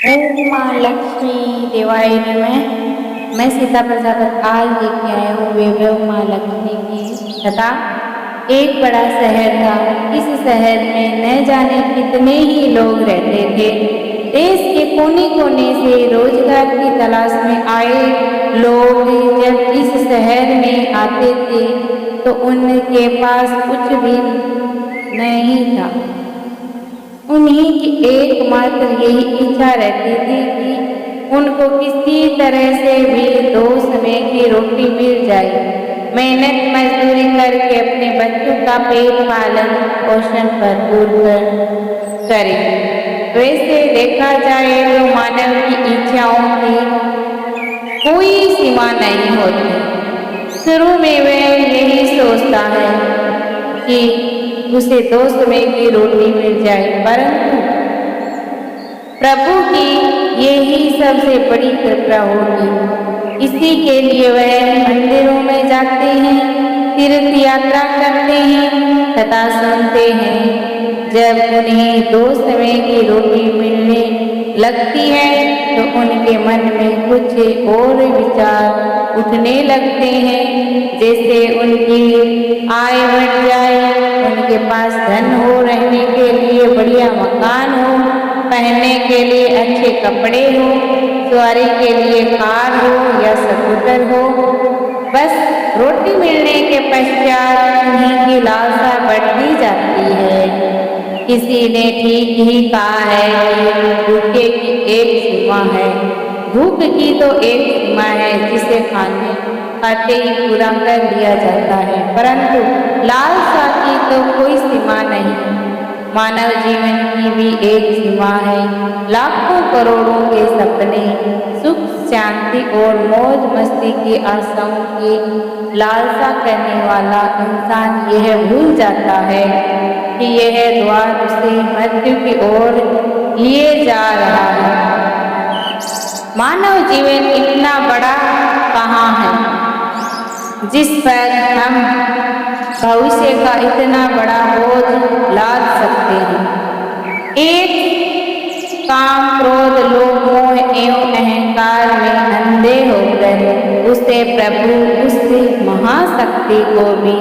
ओम माँ लक्ष्मी देवाय नमः। मैं सीता प्रजापति आज लेके आया हूँ वैभव माँ लक्ष्मी की कथा। एक बड़ा शहर था। इस शहर में न जाने कितने ही लोग रहते थे। देश के कोने कोने से रोजगार की तलाश में आए लोग जब इस शहर में आते थे तो उनके पास कुछ भी नहीं था। उन्हीं की एकमात्र यही इच्छा रहती थी कि उनको किसी तरह से भी 2 समय की रोटी मिल जाए। मेहनत मजदूरी करके अपने बच्चों का पेट पालन पोषण भरपूर करें। वैसे देखा जाए तो मानव की इच्छाओं की कोई सीमा नहीं होती। शुरू में वह यही सोचता है कि उसे 2 समय की रोटी मिल जाए, परंतु प्रभु की यही सबसे बड़ी कृपा होगी। इसी के लिए वह मंदिरों में जाते हैं, तीर्थ यात्रा करते हैं तथा सुनते हैं। जब उन्हें 2 समय की रोटी मिलने लगती है तो उनके मन में कुछ और विचार उठने लगते हैं, जैसे उनकी आय बढ़ जाए, उनके पास धन हो, रहने के लिए बढ़िया मकान हो, पहनने के लिए अच्छे कपड़े हो, सवारी के लिए कार हो या स्कूटर हो। बस रोटी मिलने के पश्चात उन्हीं की लालसा बढ़ती जाती है। किसी ने ठीक ही कहा है कि भूखे की एक सीमा है। भूख की तो एक सीमा है जिसे खाते ही पूरा कर लिया जाता है, परंतु लालसा की तो कोई सीमा नहीं। मानव जीवन की भी एक सीमा है। लाखों करोड़ों के सपने, सुख शांति और मौज मस्ती की आशाओं की लालसा करने वाला इंसान यह भूल जाता है कि यह द्वार उसे मृत्यु की ओर लिए जा रहा है। मानव जीवन इतना बड़ा कहाँ है जिस पर हम भविष्य का इतना बड़ा बोझ लाद सकते हैं। एक काम, क्रोध, लोभ, मोह एवं अहंकार में अंधे होकर उससे प्रभु, उससे महाशक्ति को भी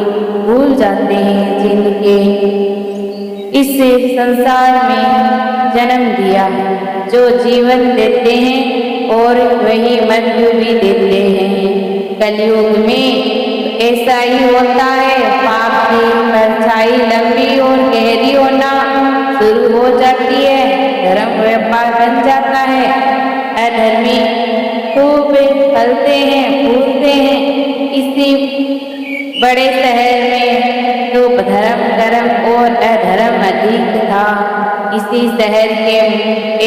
भूल जाते हैं, जिनके इस संसार में जन्म दिया, जो जीवन देते हैं और वही मृत्यु भी देते हैं। कलयुग में ऐसा ही होता है। पाप की परछाई लंबी और गहरी होना शुरू हो जाती है। धर्म व्यापार बन जाता है। अधर्मी खूब फलते हैं, फूलते हैं। इसी बड़े शहर में तो धर्म कर्म और अधर्म अधिक था। इसी शहर के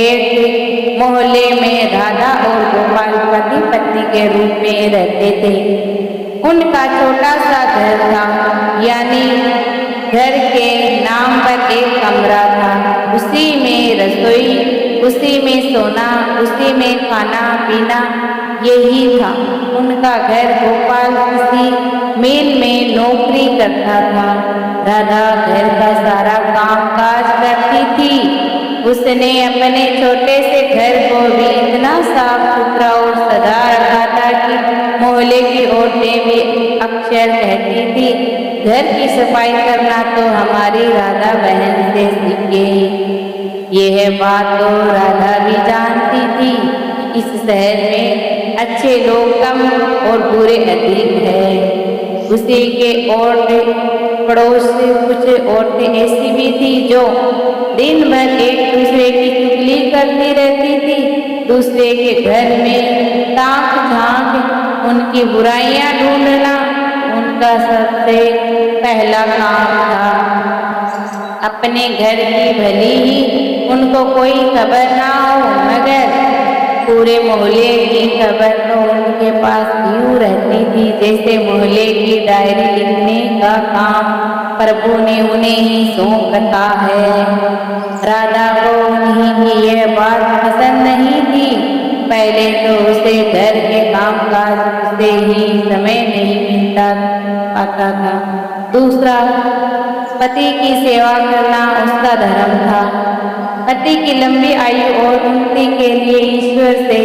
एक मोहल्ले में राधा और गोपाल पति पत्नी के रूप में रहते थे। उनका छोटा सा घर था, यानी घर के नाम पर एक कमरा था। उसी में रसोई, उसी में सोना, उसी में खाना पीना, यही था उनका घर। गोपाल किसी मिल में नौकरी करता था। राधा घर का सारा काम काज करती थी। उसने अपने छोटे से घर को भी इतना साफ सुथरा और सजा रखा था कि मोहल्ले की औरतें भी अक्सर कहती थी, घर की सफाई करना तो हमारी राधा बहन से सीखे। यह बात तो राधा भी जानती थी कि इस शहर में अच्छे लोग कम और बुरे अधिक है। उसी के और पड़ोस से कुछ औरतें ऐसी भी थी जो दिन भर एक दूसरे की चुगली करती रहती थी। दूसरे के घर में ताक झांक उनकी बुराइयां ढूंढना उनका सबसे पहला काम था। अपने घर की भली ही उनको कोई खबर ना हो, मगर पूरे मोहल्ले की खबर तो उनके पास यूं रहती थी जैसे मोहल्ले की डायरी लिखने का काम प्रभु ने उन्हें ही सौंप रखा है। राधा को उन्हीं की यह बात पसंद नहीं थी। पहले तो उसे घर के काम काज से ही समय नहीं मिलता पाता था। दूसरा, पति की सेवा करना उसका धर्म था। पति की लंबी आयु और उन्नति के लिए ईश्वर से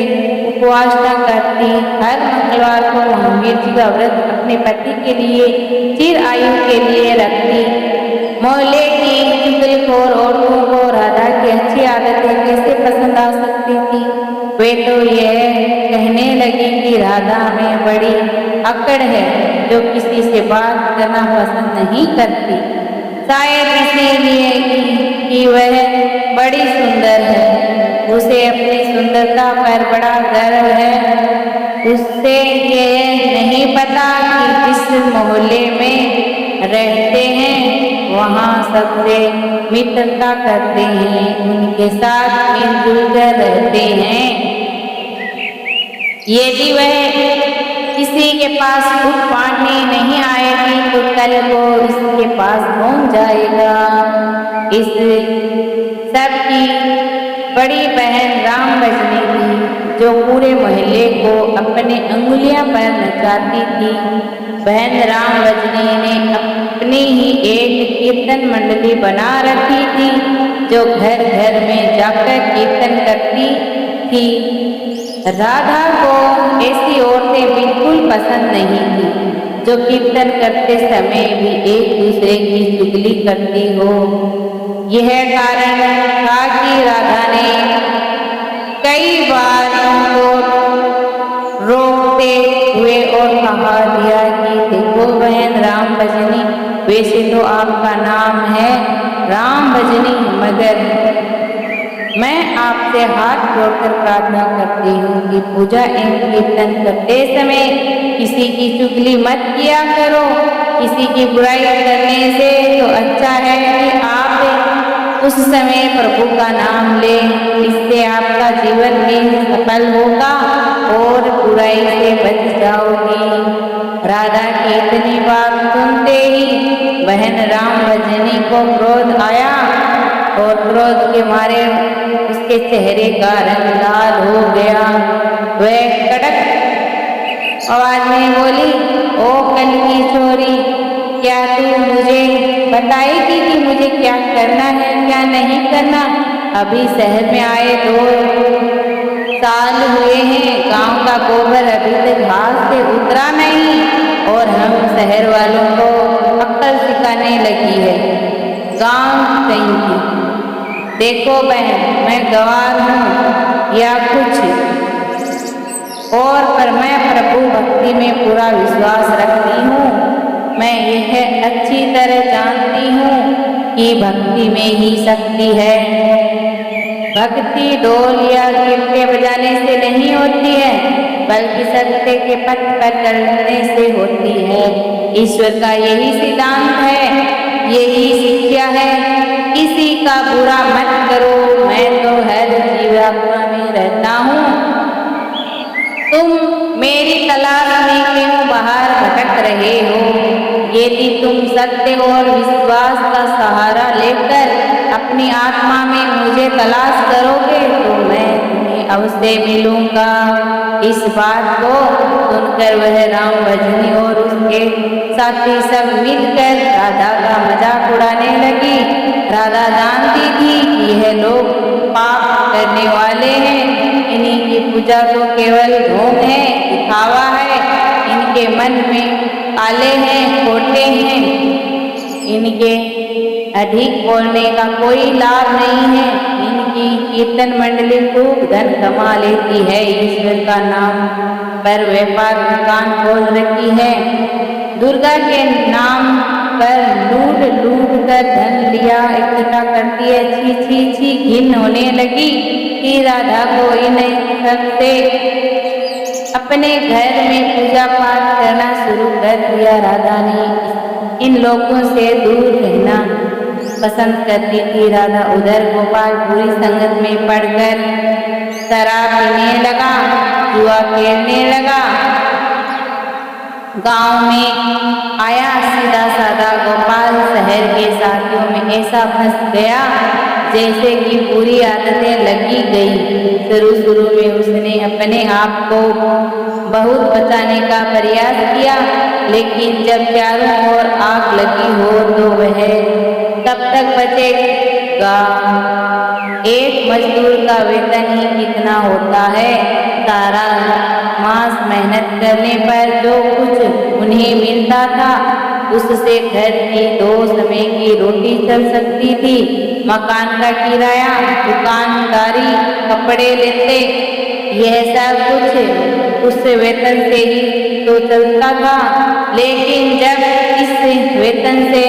उपवासना करती। हर मंगलवार को महावीर जी का व्रत अपने पति के लिए चिर आयु के लिए रखती। मोहल्ले की चुगलखोर औरतों को राधा की अच्छी आदतें कैसे पसंद आ सकती थी। वे तो यह कहने लगी कि राधा में बड़ी अकड़ है, जो किसी से बात करना पसंद नहीं करती। शायद इसीलिए कि वह बड़ी सुंदर है, उसे अपनी सुंदरता पर बड़ा गर्व है। उससे यह नहीं पता कि जिस मोहल्ले में रहते हैं वहाँ सबसे मित्रता करते हैं, उनके साथ मिलजुल कर रहते हैं। यदि वह किसी के पास दूध पानी नहीं आएगी तो कल को इसके पास कौन जाएगा। इस सब की बड़ी बहन राम भजनी थी, जो पूरे मोहल्ले को अपने अंगुलियां पर नचाती थी। बहन राम भजनी ने अपनी ही एक कीर्तन मंडली बना रखी थी, जो घर घर में जाकर कीर्तन करती थी। राधा को ऐसी औरतें बिल्कुल पसंद नहीं थी, जो कीर्तन करते समय भी एक दूसरे की चुगली करती हो। यह कारण था कि राधा ने कई बार उनको रोकते हुए और कहा दिया कि देखो बहन राम भजनी, वैसे तो आपका नाम है राम भजनी, मगर मैं आपसे हाथ जोड़कर प्रार्थना करती हूँ कि पूजा एवं कीर्तन करते समय किसी की चुगली मत किया करो। किसी की बुराई करने से तो अच्छा है कि आप उस समय प्रभु का नाम लें, इससे आपका जीवन भी सफल होगा और बुराई से बच जाओगी। राधा की इतनी बात सुनते ही बहन राम भजनी को क्रोध आया और क्रोध के मारे उसके चेहरे का रंग लाल हो गया। वह कड़क आवाज में बोली, ओ कल की छोरी, क्या तू मुझे बताएगी कि मुझे क्या करना है क्या नहीं करना। अभी शहर में आए 2 साल हुए हैं, गांव का गोबर अभी तक घास से उतरा नहीं और हम शहर वालों को अक्ल सिखाने लगी है। गांव कहीं की देखो बहन, मैं गंवार हूँ या कुछ और, पर मैं प्रभु भक्ति में पूरा विश्वास रखती हूँ। मैं यह अच्छी तरह जानती हूँ कि भक्ति में ही शक्ति है। भक्ति ढोल या गिट्टे बजाने से नहीं होती है, बल्कि सत्य के पथ पर चलने से होती है। ईश्वर का यही सिद्धांत है, यही शिक्षा है। किसी का बुरा मत करो, मैं तो हर जीवात्मा में रहता हूँ। तुम मेरी तलाश में क्यों बाहर भटक रहे हो। यदि तुम सत्य और विश्वास का सहारा लेकर अपनी आत्मा में मुझे तलाश करोगे तो मैं तुम्हें अवश्य मिलूंगा। इस बात को सुनकर वह राम भजनी और उसके साथी सब मिलकर राधा का मजाक उड़ाने लगी। राधा जानती थी कि यह लोग पाप करने वाले हैं, इन्हीं की पूजा तो केवल ढोंग है, दिखावा है। इनके मन में काले हैं, खोटे हैं, इनके अधिक बोलने का कोई लाभ नहीं है। इनकी कीर्तन मंडली खूब धन कमा लेती है, ईश्वर का नाम पर व्यापार दुकान खोल रखी है। दुर्गा के नाम पर लूट लूट कर धन लिया इकट्ठा करती है। छी छी छी घिन होने लगी कि राधा को इन्हें सबसे अपने घर में पूजा पाठ करना शुरू कर दिया। राधा ने इन लोगों से दूर रहना पसंद करती थी। राधा उधर गोपालपुरी संगत में पढ़कर शराब पीने लगा, जुआ खेलने लगा। गांव में आया सीधा साधा गोपाल शहर के साथियों में ऐसा फंस गया जैसे कि पूरी आदतें लगी गई। शुरू में उसने अपने आप को बहुत बचाने का प्रयास किया, लेकिन जब चारों ओर आग लगी हो तो वह कब तक बचेगा। मजदूर का वेतन ही कितना होता है। सारा मास मेहनत करने पर जो कुछ उन्हें मिलता था उससे घर की 2 समय की रोटी चल सकती थी। मकान का किराया, दुकानदारी, कपड़े लेते, यह सब कुछ उस वेतन से ही तो चलता था। लेकिन जब इस वेतन से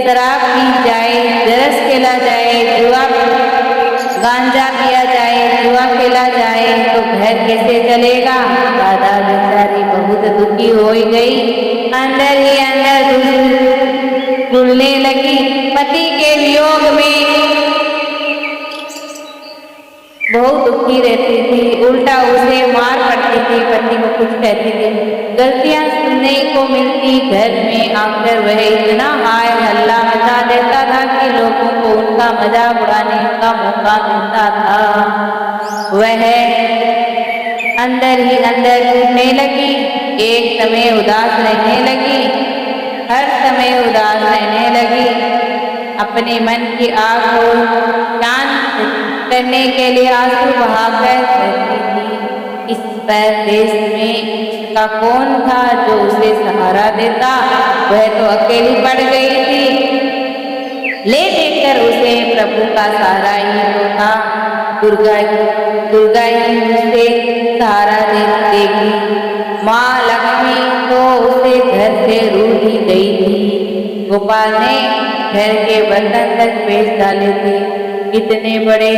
शराब पी जाए, जरस खेला जाए, गांजा पिया जाए, जुआ खेला जाए तो घर कैसे चलेगा। दादा बेचारी बहुत दुखी हो गई, अंदर ही अंदर रुलने लगी। पति के वियोग में बहुत दुखी रहती थी, उल्टा उसे मार पड़ती थी, पति को कुछ कहती थी, गलतियां सुनने को मिलती। घर में आकर वह इतना हाय हल्ला मचा देता था कि लोगों को उनका मजाक उड़ाने का मौका मिलता था। वह अंदर ही अंदर टूटने लगी, एक समय उदास रहने लगी, हर समय उदास रहने लगी। अपने मन की आग को शांत करने के लिए आंसू बहाकर रहती थी। इस परदेश में उसका कौन था जो उसे सहारा देता। वह तो अकेली पड़ गई थी। ले लेकर उसे प्रभु का सहारा ही तो था। दुर्गा ही उसे सहारा देगी। माँ लक्ष्मी तो उसे घर से रूठ ही गई थी। गोपाल ने घर के बर्तन तक बेच डाले थे। इतने बड़े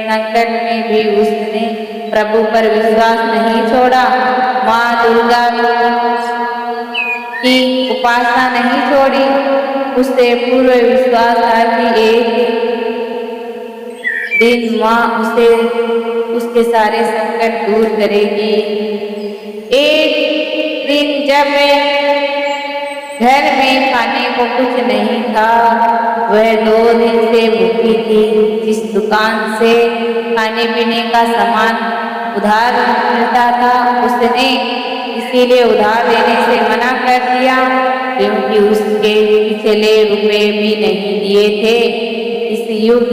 संकट में भी उसने प्रभु पर विश्वास नहीं छोड़ा। माँ दुर्गा की उपासना नहीं छोड़ी। उससे पूर्व विश्वास था कि एक दिन माँ उसे उसके सारे संकट दूर करेगी। एक दिन जब घर में खाने को कुछ नहीं था, वह 2 दिन से भूखी थी। जिस दुकान से खाने पीने का सामान उधार मिलता था उसने इसीलिए उधार देने से मना कर दिया, क्योंकि उसके पिछले रुपए भी नहीं दिए थे। इस युग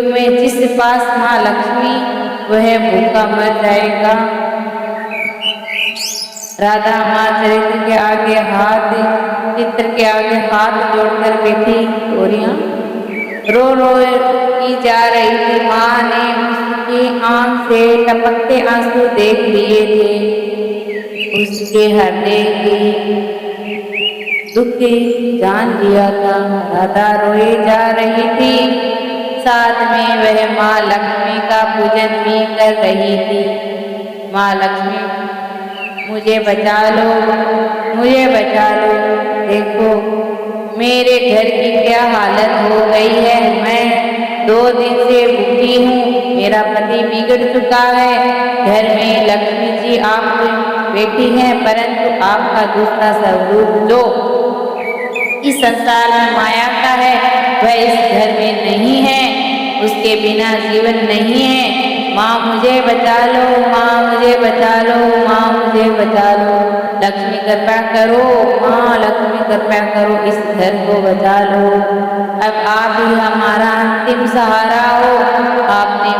में जिस पास माँ लक्ष्मी, वह भूखा मर जाएगा। राधा माँ चित्र के आगे हाथ जोड़कर बैठी रो की जा रही थी। माँ ने उसकी आंख से टपकते आंसू देख लिए थे। उसके हृदय की दुख जान लिया था। राधा रोए जा रही थी, साथ में वह माँ लक्ष्मी का पूजन भी कर रही थी। माँ लक्ष्मी मुझे बचा लो, मुझे बचा लो। देखो मेरे घर की क्या हालत हो गई है। मैं 2 दिन से भूखी हूँ। मेरा पति बिगड़ चुका है। घर में लक्ष्मी जी आप बैठी हैं, परंतु आपका दूसरा स्वरूप जो इस संसार में माया का है, वह इस घर में नहीं है। उसके बिना जीवन नहीं है। माँ मुझे बचा लो, माँ मुझे बचा लो, माँ मुझे बचा लो। लक्ष्मी कृपा करो, माँ लक्ष्मी कृपा करो, इस घर को बचा लो। अब आप ही हमारा अंतिम सहारा हो। आपने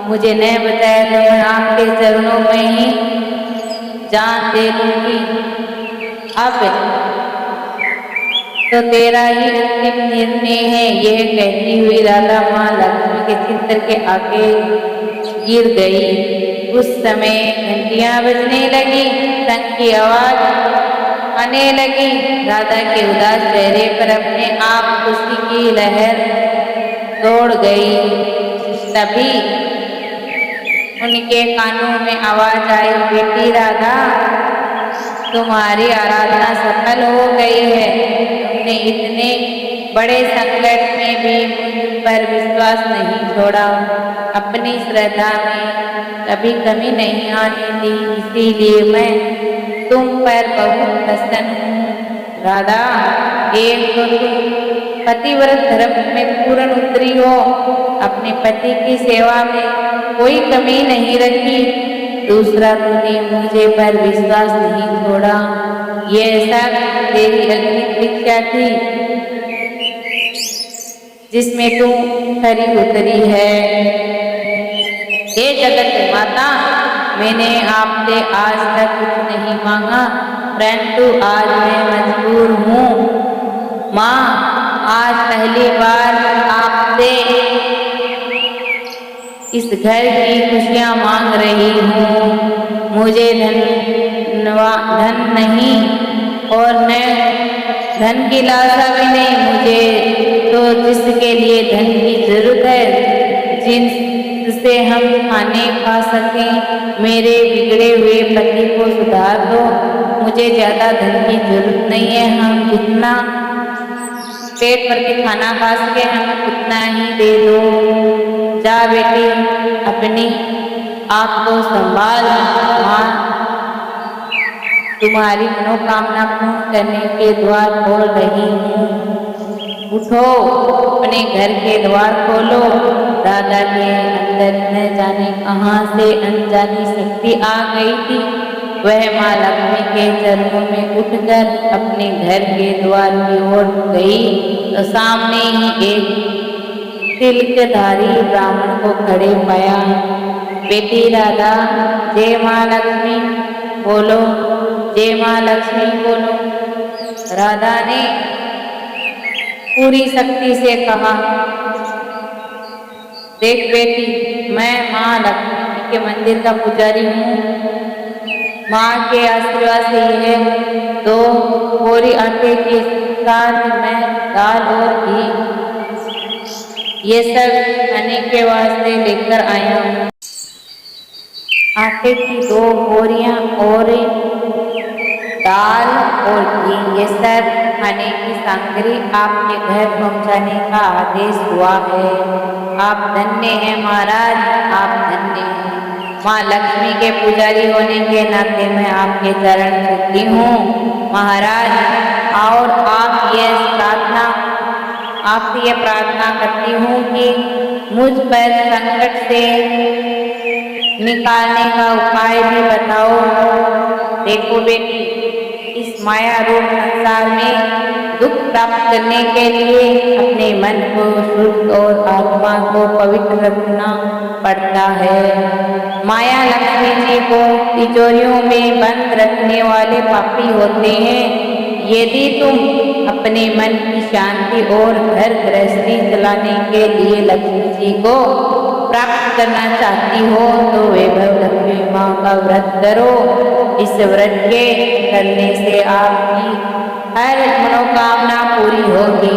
मुझे नहीं बताया तो मैं आपके चरणों में ही जान दे दूंगी। अब तो तेरा ही अंतिम निर्णय है। यह कहती हुई राधा माँ लक्ष्मी के चित्र के आगे गिर गई। उस समय घंटियां बजने लगी, शंख की आवाज आने लगी। राधा के उदास चेहरे पर अपने आप खुशी की लहर दौड़ गई। तभी उनके कानों में आवाज आई, बेटी राधा, तुम्हारी आराधना सफल हो गई है। तुमने इतने बड़े संकट में भी मुझ पर विश्वास नहीं छोड़ा। अपनी श्रद्धा में कभी कमी नहीं आने दी, इसीलिए मैं तुम पर बहुत प्रसन्न हूँ। राधा, एक तो तुम पतिव्रत धर्म में पूर्ण उतरी हो, अपने पति की सेवा में कोई कमी नहीं रखी। दूसरा, तूने मुझे पर विश्वास नहीं छोड़ा। यह सब तेरी अग्नि परीक्षा थी। जिसमें तू खरी उतरी है। हे जगत माता, मैंने आपसे आज तक कुछ नहीं मांगा, परंतु आज मैं मजबूर हूँ। माँ, आज पहली बार आपसे इस घर की खुशियाँ मांग रही हूँ। मुझे धन नहीं और न धन की लालसा भी नहीं। मुझे तो जिसके लिए धन की जरूरत है, जिनसे हम खाने खा सकें, मेरे बिगड़े हुए पति को सुधार दो। मुझे ज्यादा धन की जरूरत नहीं है, हम जितना पेट भर के खाना खा सके हमें उतना ही दे दो। जा बेटी, अपनी आप को संभाल। माँ तुम्हारी मनोकामना पूर्ण करने के द्वार खोल रही हूँ। उठो, अपने घर के द्वार खोलो। राधा के अंदर न जाने कहाँ से अनजानी शक्ति आ गई थी। वह माँ लक्ष्मी के चरणों में उठकर अपने घर के द्वार की ओर गई तो सामने ही एक तिलकधारी ब्राह्मण को खड़े पाया। बेटी राधा, जय माँ लक्ष्मी बोलो, जय माँ लक्ष्मी बोलो। राधा ने पूरी शक्ति से कहा, देख बेटी, मैं माँ लक्ष्मी के मंदिर का पुजारी हूँ। माँ के आशीर्वाद से यह 2 बोरी आटे के साथ मैं दाल और घी ये सब खाने के वास्ते लेकर आया हूँ। आटे की 2 बोरियां और दाल और घी ये सब खाने की सामग्री आपके घर पहुंचाने का आदेश हुआ है। आप धन्य हैं महाराज, आप धन्य हैं। माँ लक्ष्मी के पुजारी होने के नाते मैं आपके चरण छूती हूँ महाराज। और आपसे ये प्रार्थना करती हूँ कि मुझ पर संकट से निकालने का उपाय भी बताओ। देखो बेटी, इस माया रूप संसार में दुख प्राप्त करने के लिए अपने मन को शुद्ध और आत्मा को पवित्र रखना पड़ता है। माया लक्ष्मी जी को तिजोरियों में बंद रखने वाले पापी होते हैं। यदि तुम अपने मन की शांति और घर गृहस्थी चलाने के लिए लक्ष्मी जी को प्राप्त करना चाहती हो तो वैभव लक्ष्मी माँ का व्रत करो। इस व्रत के करने से आपकी हर मनोकामना पूरी होगी,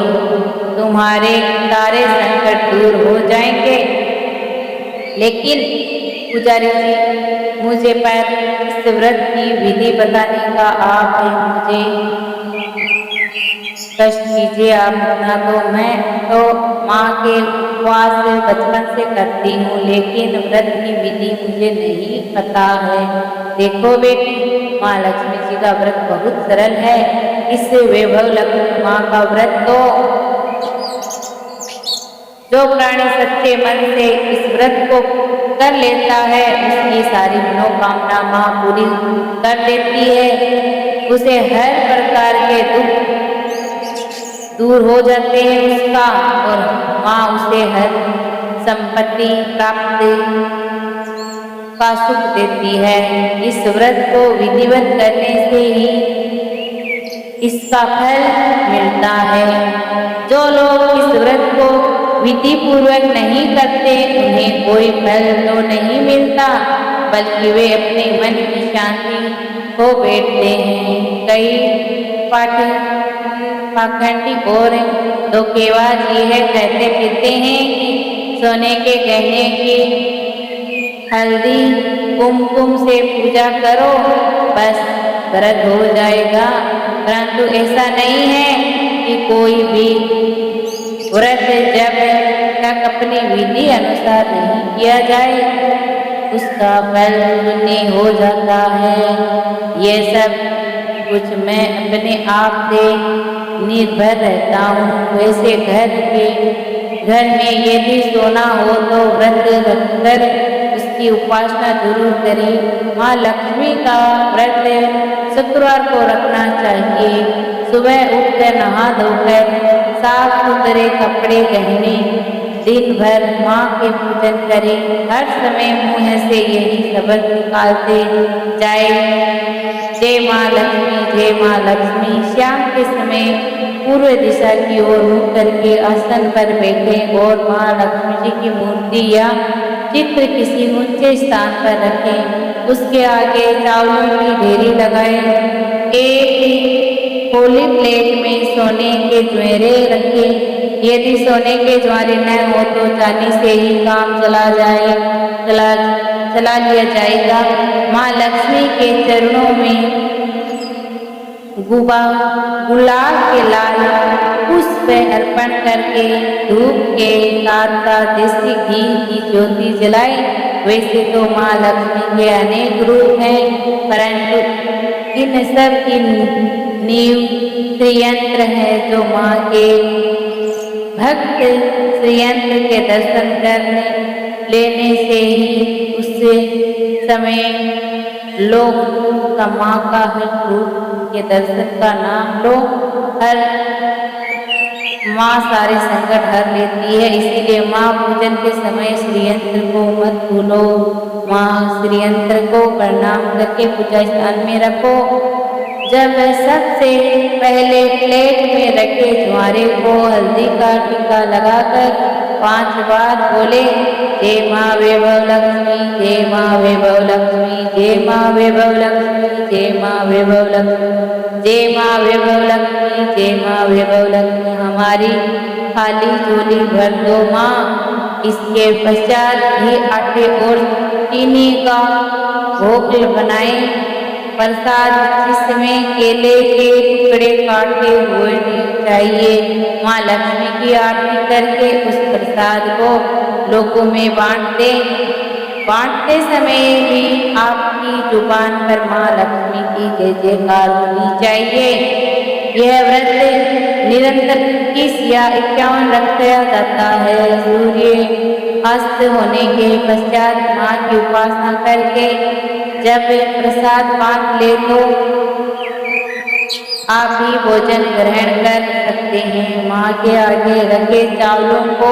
तुम्हारे सारे संकट दूर हो जाएंगे। लेकिन पुजारी जी, मुझे पर इस व्रत की विधि बताने का आप मुझे कष्ट कीजिए। आप ना तो मैं तो माँ के उपवास बचपन से करती हूँ, लेकिन व्रत की विधि मुझे नहीं पता है। देखो बेटी, माँ लक्ष्मी जी का व्रत बहुत सरल है। इस वैभव लक्ष्मी माँ का व्रत तो जो प्राणी सच्चे मन से इस व्रत को कर लेता है उसकी सारी मनोकामना माँ पूरी कर देती है। उसे हर प्रकार के दुख दूर हो जाते हैं उसका, और माँ उसे हर संपत्ति प्राप्त का सुख देती है। इस व्रत को विधिवत करने से ही इसका फल मिलता है। जो लोग इस व्रत को विधि पूर्वक नहीं करते उन्हें कोई फल तो नहीं मिलता, बल्कि वे अपने मन की शांति खो बैठते हैं। कई पाखंडी और धोखेबाज यह कहते फिरते हैं कि सोने के गहने की हल्दी कुमकुम से पूजा करो बस व्रत हो जाएगा, परंतु ऐसा नहीं है कि कोई भी व्रत जब तक अपनी विधि अनुसार नहीं किया जाए उसका फल शून्य हो जाता है। ये सब कुछ मैं अपने आप से निर्भर रहता हूँ। वैसे घर में यदि सोना हो तो व्रत रखकर उसकी उपासना जरूर करें। माँ लक्ष्मी का व्रत शुक्रवार को रखना चाहिए। सुबह उठकर नहा धोकर साफ सुथरे कपड़े पहने, दिन भर माँ के पूजन करें, हर समय मुँह से यही शब्द निकालते जाए, जय माँ लक्ष्मी, जय माँ लक्ष्मी। शाम के समय पूर्व दिशा की ओर मुख करके आसन पर बैठे और माँ लक्ष्मी जी की मूर्ति या चित्र किसी ऊंचे स्थान पर रखें। उसके आगे चावलों की ढेरी लगाएं। एक होली प्लेट में सोने के ज्वेरे रखें। यदि सोने के ज्वारे न हो तो चांदी से ही काम चला लिया जाएगा। माँ लक्ष्मी के चरणों में गुलाब के लाल पुष्प अर्पण करके धूप के साथ साथ देसी घी की ज्योति जलाए। वैसे तो माँ लक्ष्मी के अनेक रूप हैं, परंतु इन सब की नींव श्रीयंत्र है, जो माँ के भक्त श्रीयंत्र के दर्शन करने लेने से ही उससे समय लोग का माँ का हर रूप के दर्शन का नाम लो। हर माँ सारे संकट हर लेती है, इसीलिए माँ पूजन के समय श्रीयंत्र को मत भूलो। माँ श्रीयंत्र को प्रणाम करके पूजा स्थान में रखो। जब सबसे पहले प्लेट में रखे ज्वारे को हल्दी का टीका लगाकर 5 बार बोले, जय माँ वैभव लक्ष्मी, जय माँ वैभव लक्ष्मी, जय माँ वैभव लक्ष्मी, जय माँ वैभव लक्ष्मी, जय माँ वैभव लक्ष्मी, जय माँ वैभव लक्ष्मी। हमारी खाली झोली भर दो माँ। इसके पश्चात घी, आटे और चीनी का भोग बनाए प्रसाद, जिसमें केले के टुकड़े काटे हुए चाहिए। माँ लक्ष्मी की आरती करके उस प्रसाद को लोगों में बांटते समय भी आपकी जुबान पर माँ लक्ष्मी की जय जयकार होनी चाहिए। यह व्रत निरंतर 21 या 51 रखा जाता है। सूर्य अस्त होने के पश्चात माँ की उपासना करके जब प्रसाद बांट ले तो आप भी भोजन ग्रहण कर सकते हैं। माँ के आगे रखे चावलों को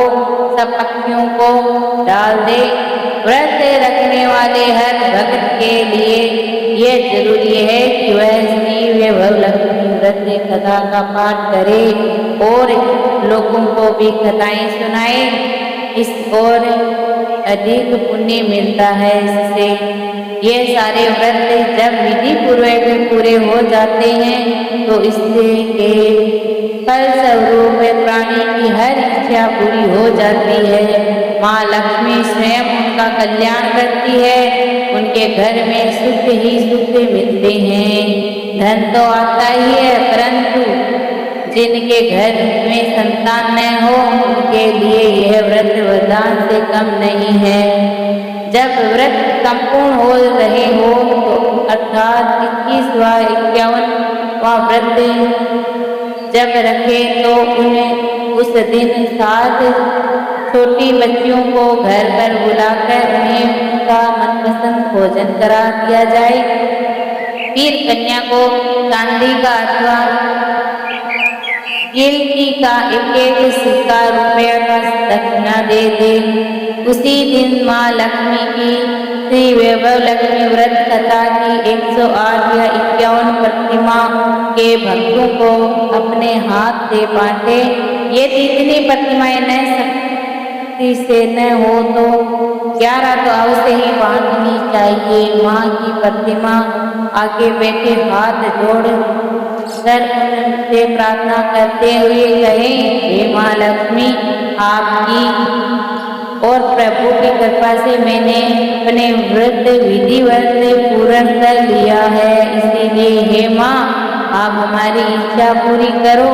सब पक्षियों को डाल दे। व्रत रखने वाले हर भक्त के लिए यह जरूरी है कि वह श्री वैभव लक्ष्मी व्रत कथा का पाठ करे और लोगों को भी कथाएं सुनाए। इस और अधिक पुण्य मिलता है। इससे ये सारे व्रत जब विधि पूर्वक पूरे हो जाते हैं तो इससे के फल स्वरूप प्राणी की हर इच्छा पूरी हो जाती है। माँ लक्ष्मी स्वयं उनका कल्याण करती है। उनके घर में सुख ही सुख मिलते हैं। धन तो आता ही है, परंतु जिनके घर में संतान न हो उनके लिए यह व्रत वरदान से कम नहीं है। जब व्रत संपूर्ण हो रहे हो तो अर्थात 21 व 51वां व्रत जब रखे तो उस दिन 7 छोटी बच्चियों को घर पर बुलाकर उन्हें उनका मनपसंद भोजन करा दिया जाए। फिर कन्या को चांदी का अथवा गिलकी का एक सिक्का रुपया का दक्षिणा दे दे। उसी दिन माँ लक्ष्मी की श्री वैभव लक्ष्मी व्रत कथा की 108 या 51 प्रतिमा के भक्तों को अपने हाथ से बांटे। यदि इतनी प्रतिमाएं न शक्ति से न हो तो 11 तो अवश्य ही बांटनी चाहिए। माँ की प्रतिमा आगे बैठे हाथ जोड़ कर उनसे प्रार्थना करते हुए कहें, हे माँ लक्ष्मी, आपकी और प्रभु की कृपा से मैंने अपने व्रत विधिवत पूर्ण कर लिया है। इसीलिए हे माँ, आप हमारी इच्छा पूरी करो,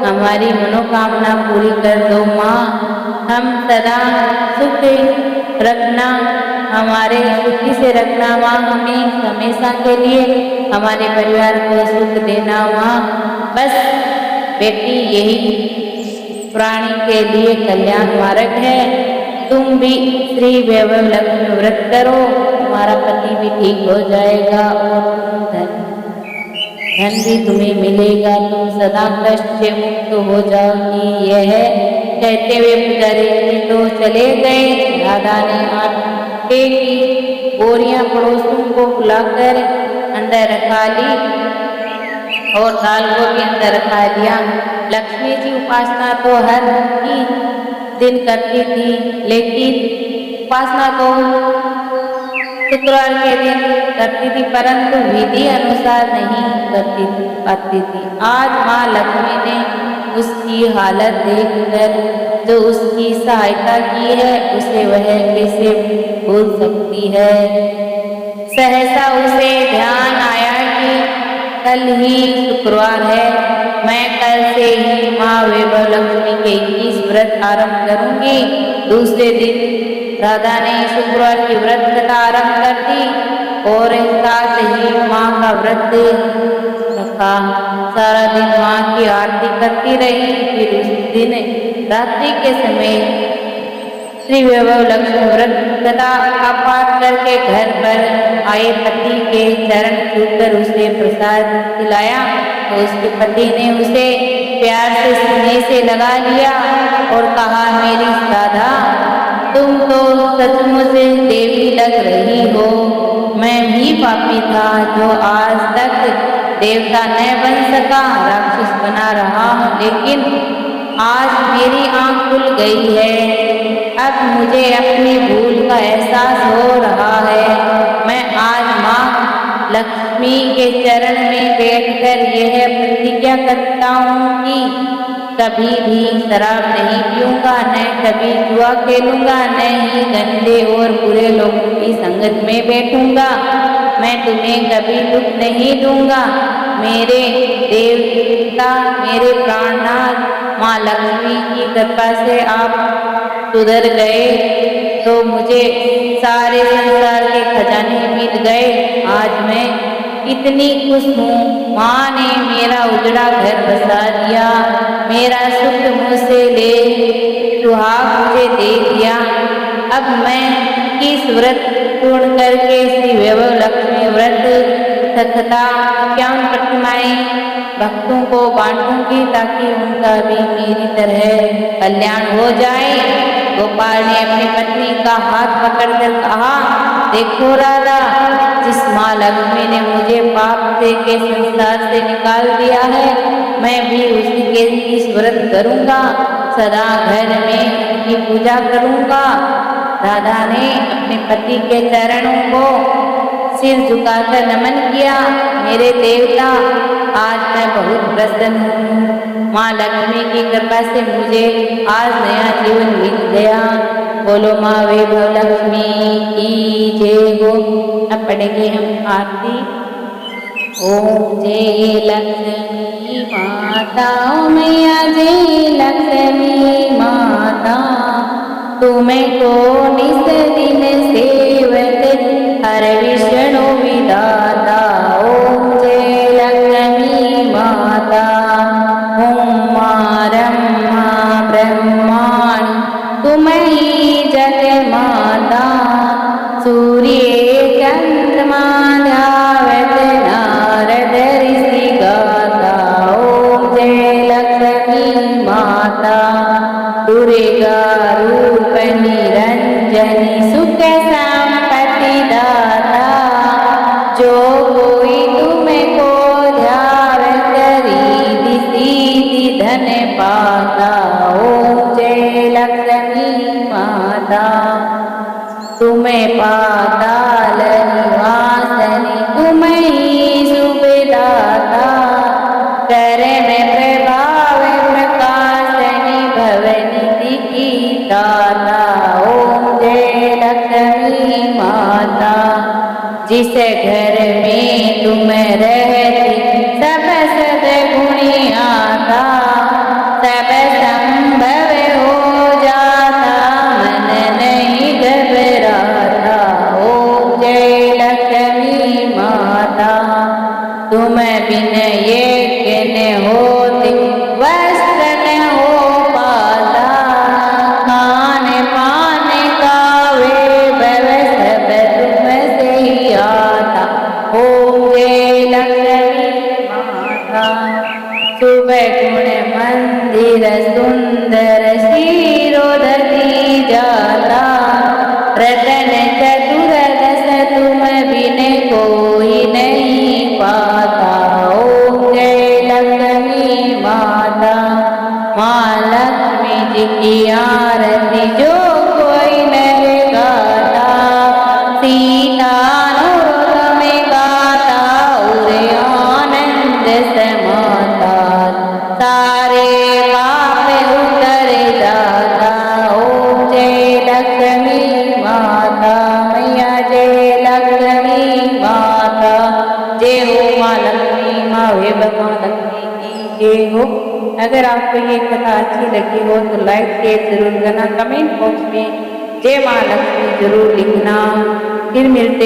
हमारी मनोकामना पूरी कर दो। माँ, हम सदा सुख रखना, हमारे सुखी से रखना। माँ, हमें हमेशा के लिए हमारे परिवार को सुख देना। माँ, बस बेटी यही प्राणी के लिए कल्याण मार्ग है। तुम भी श्री वैभव लक्ष्मी व्रत करो, तुम्हारा पति भी ठीक हो जाएगा और धन भी तुम्हें मिलेगा, तुम सदा कष्ट से मुक्त हो जाओगी। यह कहते हुए पुजारी जी तो चले गए। राधा ने आटे की बोरियां पड़ोसियों को बुलाकर अंदर रखा ली और दाल को भी अंदर रखा दिया। लक्ष्मी जी उपासना तो हर ही दिन करती थी, लेकिन उपासना तो शुक्रवार के दिन करती थी, परंतु विधि अनुसार नहीं करती पाती थी। आज माँ लक्ष्मी ने उसकी हालत देखकर जो उसकी सहायता की है, उसे वह कैसे भूल सकती है। सहसा उसे ध्यान आया कि कल ही शुक्रवार है, मैं कल से ही माँ वैभव लक्ष्मी के 21 व्रत आरंभ करूंगी। दूसरे दिन राधा ने शुक्रवार की व्रत कथा आरंभ कर दी और साथ ही माँ का व्रत रखा। सारा दिन माँ की आरती करती रही। फिर उस दिन रात्रि के समय श्री वैभव लक्ष्मी व्रत कथा का पाठ करके घर पर आए पति के चरण छूकर उसे प्रसाद खिलाया। तो उसके पति ने उसे प्यार से सीने से लगा लिया और कहा, मेरी राधा, तुम तो सचमुच देवी लग रही हो। मैं भी पापी था जो आज तक देवता न बन सका, राक्षस बना रहा हूँ, लेकिन आज मेरी आँख खुल गई है। अब मुझे अपनी भूल का एहसास हो रहा है। मैं आज माँ लक्ष्मी के चरण में बैठकर यह प्रतिज्ञा करता हूँ कि कभी भी शराब नहीं पीऊंगा, न कभी जुआ खेलूंगा, न ही गंदे और बुरे लोगों की संगत में बैठूंगा। मैं तुम्हें कभी दुख नहीं दूंगा। मेरे देवता, मेरे प्राणनाथ माँ लक्ष्मी की कृपा से आप सुधर गए तो मुझे सारे संसार के खजाने मिल गए। आज मैं इतनी खुश हूँ। माँ ने मेरा उजड़ा घर बसा दिया, मेरा सुख मुझसे ले सुहाग मुझे दे दिया। अब मैं किस व्रत पूर्ण करके श्री वैभव लक्ष्मी व्रत कथा 51 प्रतिमाएं भक्तों को बांटूंगी ताकि उनका भी मेरी तरह कल्याण हो जाए। गोपाल ने अपनी पत्नी का हाथ पकड़कर कहा, देखो राधा, जिस माँ लक्ष्मी ने मुझे पाप से के संसार से निकाल दिया है, मैं भी उसी के इस व्रत करूंगा, सदा घर में उनकी पूजा करूंगा। राधा ने अपने पति के चरणों को सिर झुकाकर नमन किया। मेरे देवता, आज मैं बहुत प्रसन्न हूँ। माँ लक्ष्मी की कृपा से मुझे आज नया जीवन मिल गया। बोलो माँ वैभव लक्ष्मी की जय हो। अब पढ़ेंगे हम आरती। ओम जय लक्ष्मी माता, मैया जय लक्ष्मी माता, तुम्हें को निस दिन सेवक हर विष्णु विधाता। ओम जय लक्ष्मी माता, ओम माँ ब्रह्मा ब्रह्माणी, तुम ही जग माता, सूर्य चंद्रमा ध्यावत नारद ऋषि गाता। ओम जय लक्ष्मी माता, दुर्गा रूप निरंजनी, सुख संपत्ति दाता, जो कोई तुमको ध्यान करी सीधी धन पाता। ओम जय लक्ष्मी माता, तुम्हें पाताल निवासनी, तुम ही सुखदाता, कर में प्रभाव प्रकाशनी, भवनिधि की दाता। ओम जय लक्ष्मी माता, जिस घर में तुम रहती सब सद्गुणी आता, सब संभव हो जाता, मन नहीं घबराता। ओम जय लक्ष्मी माता, तुम बिन यज्ञ होते वस्त्र न हो पाता, खान पान का वैभव सब तुम से ही आता। ओम जय लक्ष्मी की आरती जो कोई नर गाता, सीता नूर में गाता और आनंद समाता, सारे पाप उतर जाता। ओम जय लक्ष्मी माता मैया, जय लक्ष्मी माता, जय हो माँ लक्ष्मी, माँ वैभव माँ लक्ष्मी की जय हो। अगर आपको ये कथा अच्छी लगी हो तो लाइक शेयर जरूर करना, कमेंट बॉक्स में जय माँ लक्ष्मी जरूर लिखना। फिर मिलते